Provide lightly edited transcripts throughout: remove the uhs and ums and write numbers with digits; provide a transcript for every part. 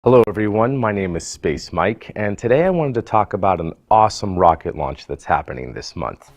Hello everyone, my name is SpaceMike, and today I wanted to talk about an awesome rocket launch that's happening this month.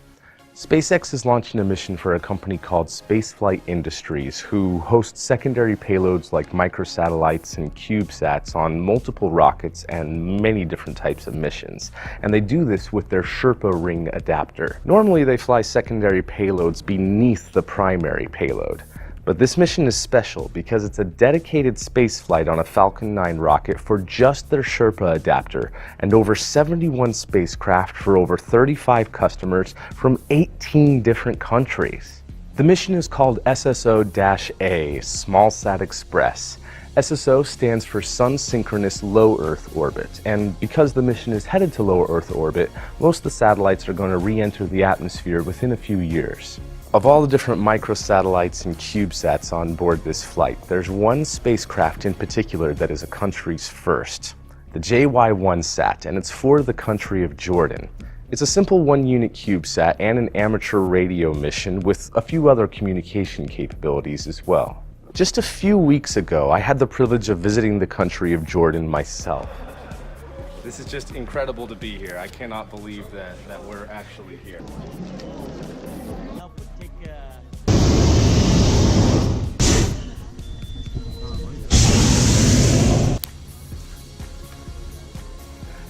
SpaceX is launching a mission for a company called Spaceflight Industries, who hosts secondary payloads like microsatellites and CubeSats on multiple rockets and many different types of missions. And they do this with their Sherpa ring adapter. Normally they fly secondary payloads beneath the primary payload. But this mission is special because it's a dedicated spaceflight on a Falcon 9 rocket for just their Sherpa adapter and over 71 spacecraft for over 35 customers from 18 different countries. The mission is called SSO-A, Small Sat Express. SSO stands for Sun Synchronous Low Earth Orbit, and because the mission is headed to low Earth orbit, most of the satellites are going to re-enter the atmosphere within a few years. Of all the different microsatellites and CubeSats on board this flight, there's one spacecraft in particular that is a country's first, the JY1-Sat, and it's for the country of Jordan. It's a simple one-unit CubeSat and an amateur radio mission with a few other communication capabilities as well. Just a few weeks ago, I had the privilege of visiting the country of Jordan myself. This is just incredible to be here. I cannot believe that we're actually here.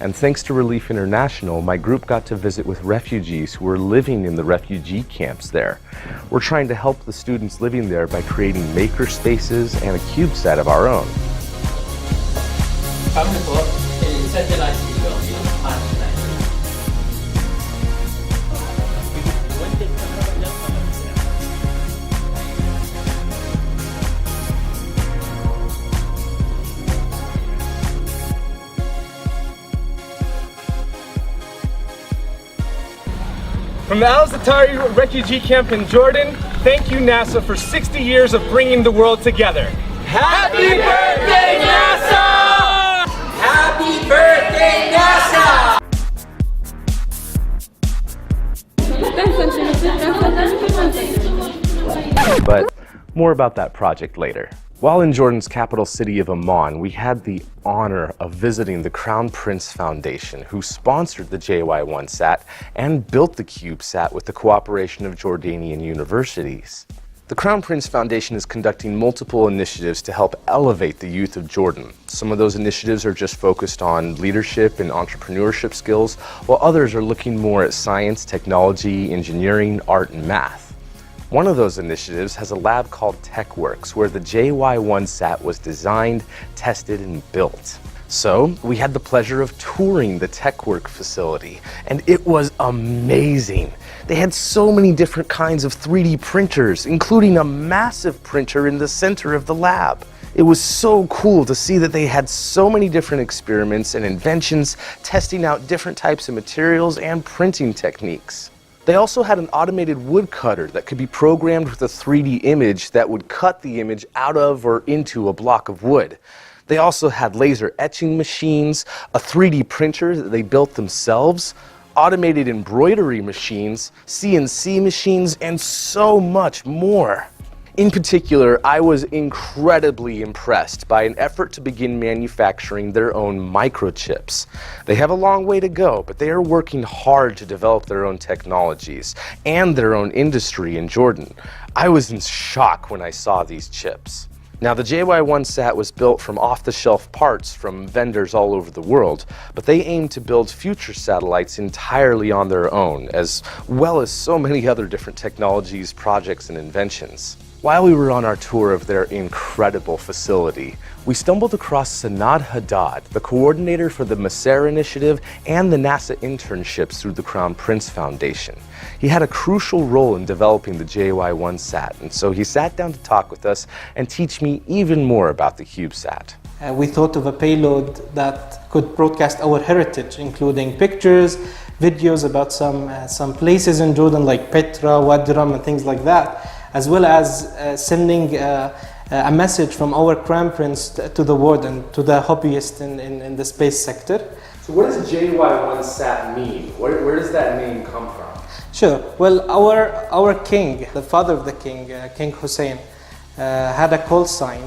And thanks to Relief International, my group got to visit with refugees who are living in the refugee camps there. We're trying to help the students living there by creating maker spaces and a CubeSat of our own. From the Al-Zatari refugee camp in Jordan, thank you NASA for 60 years of bringing the world together. Happy birthday NASA! Happy birthday NASA! But more about that project later. While in Jordan's capital city of Amman, we had the honor of visiting the Crown Prince Foundation, who sponsored the JY1-Sat and built the CubeSat with the cooperation of Jordanian universities. The Crown Prince Foundation is conducting multiple initiatives to help elevate the youth of Jordan. Some of those initiatives are just focused on leadership and entrepreneurship skills, while others are looking more at science, technology, engineering, art, and math. One of those initiatives has a lab called TechWorks, where the JY1-Sat was designed, tested, and built. So we had the pleasure of touring the TechWorks facility, and it was amazing. They had so many different kinds of 3D printers, including a massive printer in the center of the lab. It was so cool to see that they had so many different experiments and inventions, testing out different types of materials and printing techniques. They also had an automated woodcutter that could be programmed with a 3D image that would cut the image out of or into a block of wood. They also had laser etching machines, a 3D printer that they built themselves, automated embroidery machines, CNC machines, and so much more. In particular, I was incredibly impressed by an effort to begin manufacturing their own microchips. They have a long way to go, but they are working hard to develop their own technologies and their own industry in Jordan. I was in shock when I saw these chips. Now, the JY1-Sat was built from off-the-shelf parts from vendors all over the world, but they aim to build future satellites entirely on their own, as well as so many other different technologies, projects, and inventions. While we were on our tour of their incredible facility, we stumbled across Sanad Haddad, the coordinator for the Maser Initiative and the NASA internships through the Crown Prince Foundation. He had a crucial role in developing the JY1-Sat, and so he sat down to talk with us and teach me even more about the CubeSat. We thought of a payload that could broadcast our heritage, including pictures, videos about some places in Jordan like Petra, Wadram, and things like that, as well as sending a message from our Crown Prince to the world and to the hobbyists in the space sector. So what does JY1-Sat mean? Where does that name come from? Sure. Well, our king, the father of the king, King Hussein, had a call sign,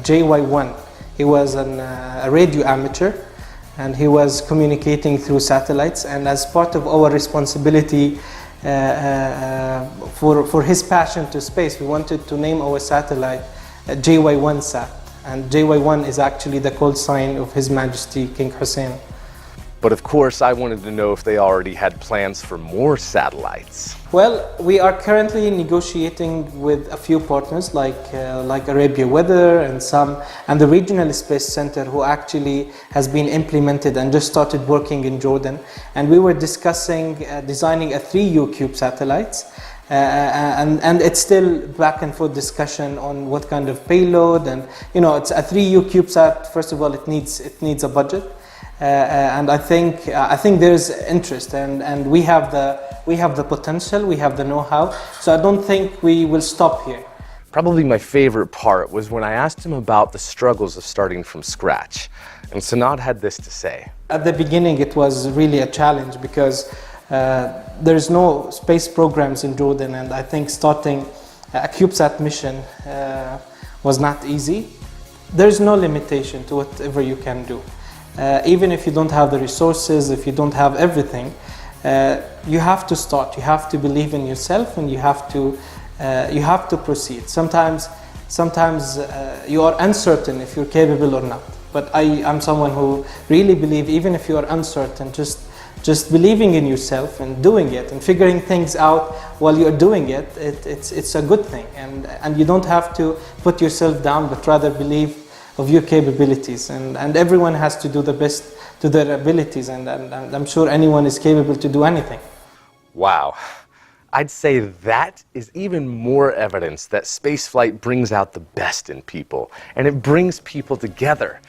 JY1. He was a radio amateur, and he was communicating through satellites. And as part of our responsibility for his passion to space, we wanted to name our satellite JY1-Sat. And JY1 is actually the call sign of His Majesty King Hussein. But of course, I wanted to know if they already had plans for more satellites. Well, we are currently negotiating with a few partners like Arabia Weather and the Regional Space Center, who actually has been implemented and just started working in Jordan. And we were discussing designing a 3U cube satellites. And it's still back and forth discussion on what kind of payload, and it's a 3U CubeSat. First of all, it needs a budget, and I think there's interest, and we have the potential, we have the know-how. So I don't think we will stop here. Probably my favorite part was when I asked him about the struggles of starting from scratch, and Sanad had this to say. At the beginning, it was really a challenge because there's no space programs in Jordan, and I think starting a CubeSat mission was not easy. There's no limitation to whatever you can do. Even if you don't have the resources, if you don't have everything, you have to start. You have to believe in yourself, and you have to proceed. Sometimes you are uncertain if you're capable or not. But I'm someone who really believe, even if you are uncertain, just believing in yourself and doing it and figuring things out while you're doing it, it's a good thing. And you don't have to put yourself down, but rather believe of your capabilities. And everyone has to do the best to their abilities, and I'm sure anyone is capable to do anything. Wow. I'd say that is even more evidence that spaceflight brings out the best in people, and it brings people together.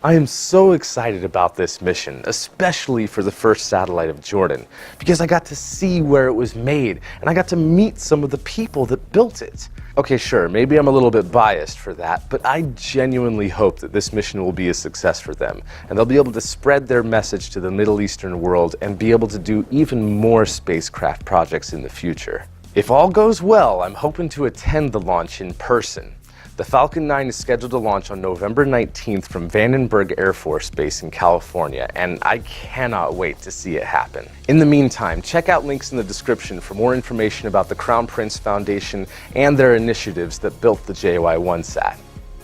I am so excited about this mission, especially for the first satellite of Jordan, because I got to see where it was made, and I got to meet some of the people that built it. Okay, sure, maybe I'm a little bit biased for that, but I genuinely hope that this mission will be a success for them, and they'll be able to spread their message to the Middle Eastern world and be able to do even more spacecraft projects in the future. If all goes well, I'm hoping to attend the launch in person. The Falcon 9 is scheduled to launch on November 19th from Vandenberg Air Force Base in California, and I cannot wait to see it happen. In the meantime, check out links in the description for more information about the Crown Prince Foundation and their initiatives that built the JY1-Sat.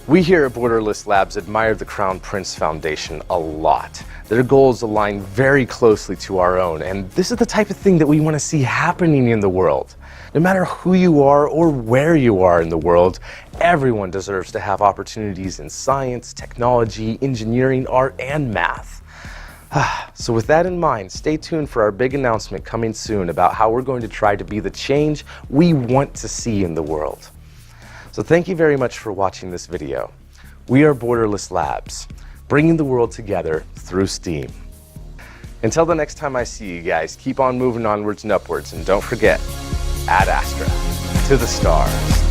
We here at Borderless Labs admire the Crown Prince Foundation a lot. Their goals align very closely to our own, and this is the type of thing that we want to see happening in the world. No matter who you are or where you are in the world, everyone deserves to have opportunities in science, technology, engineering, art, and math. So with that in mind, stay tuned for our big announcement coming soon about how we're going to try to be the change we want to see in the world. So thank you very much for watching this video. We are Borderless Labs, bringing the world together through STEAM. Until the next time I see you guys, keep on moving onwards and upwards, and don't forget, Ad Astra, to the stars.